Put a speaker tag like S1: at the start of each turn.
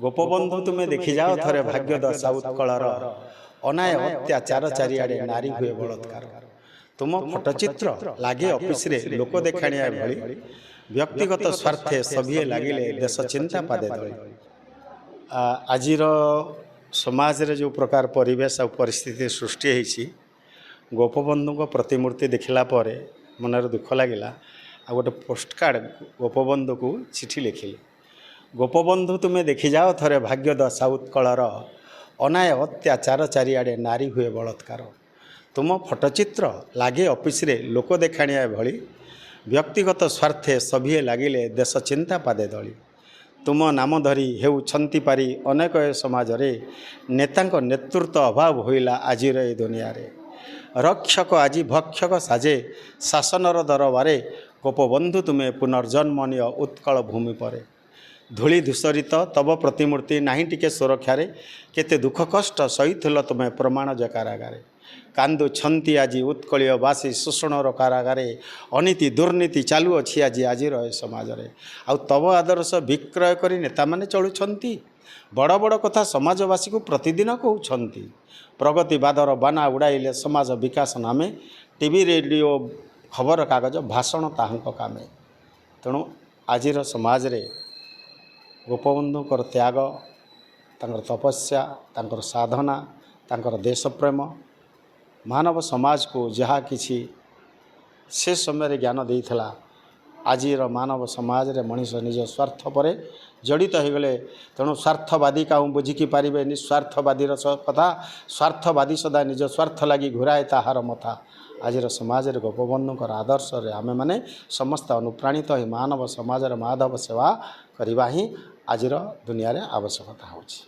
S1: गोपबंधु तुम्हें देखी जाओ थरे भाग्य दशा उत्कलर अनाय अत्याचार चारिआडे नारी हुए बलात्कार। तुम फोटोचित्र लागे ऑफिस रे लोक देखाणिया भली व्यक्तिगत स्वार्थे सभीए लागिले देश चिंता पादे दली। आजिर समाज रे जो प्रकार परिवेश और परिस्थिति सृष्टि होईछि गोपबंधु को प्रतिमूर्ति देखला परे मनर दुख लागिला। आ गोटे पोस्टकार्ड गोपबंधु को चिठी लिखिले। गोपबंधु तुम्हें देखी जाओ थरे भाग्य दशा उत्कलर अनाय अत्याचार चारिआडे नारी हुए बलात्कार। तुम फोटोचित्र लागे ऑफिस रे लोक देखाणिया भली व्यक्तिगत स्वार्थे सभीए लागिले देश चिंता पादे दली। तुम नाम धरी हेउछंती पारी अनेक समाज रे नेतांक नेतृत्व अभाव होइला। आजिर ए दुनिया रे रक्षक आज भक्षक साजे शासनर दरबारे गोपबंधु तुम्हें पुनर्जन्मनीय उत्कल भूमि परे धूली धूसरित तब प्रतिमूर्ति नाही टिके सुरक्षा केते दुख कष्ट सहीथिल तुम्हें प्रमाण ज कारागारे कांदु छंती आज उत्कलीयवासी शोषणर कारागारे अनीति दुर्नीति चालू अच्छी आज आजिर समाज रे। आ तब आदर्श विक्रय करी नेता माने चलुछंती बड़ बड़ कथा समाजवासी को प्रतिदिन कहउछंती। प्रगतिवादर बाना उड़ाइले समाज विकास नामे टीवी रेडियो खबर कागज भाषण ताहांक कामे। तेणु आजिर समाज रे गोपबंधुकर त्याग तांकर तपस्या तांकर साधना तांकर देशप्रेम मानव समाज को जहाँ किसी से समय ज्ञान देइथला आजिर मानव समाज रे मनीष निज स्वार्थ परे जड़ित हो गले। तेणु स्वार्थवादी का बुझिकी पारे निस्वार्थवादीर कथा स्वार्थवादी सदा निज स्वार्थ लगी घुराए ताहार मथा। आजिर समाज रे गोपबंधुकर आदर्श रे आमे माने समस्त अनुप्राणित ही मानव समाज रे माधव सेवा करवा ही आजिर दुनिया रे आवश्यकता होछि।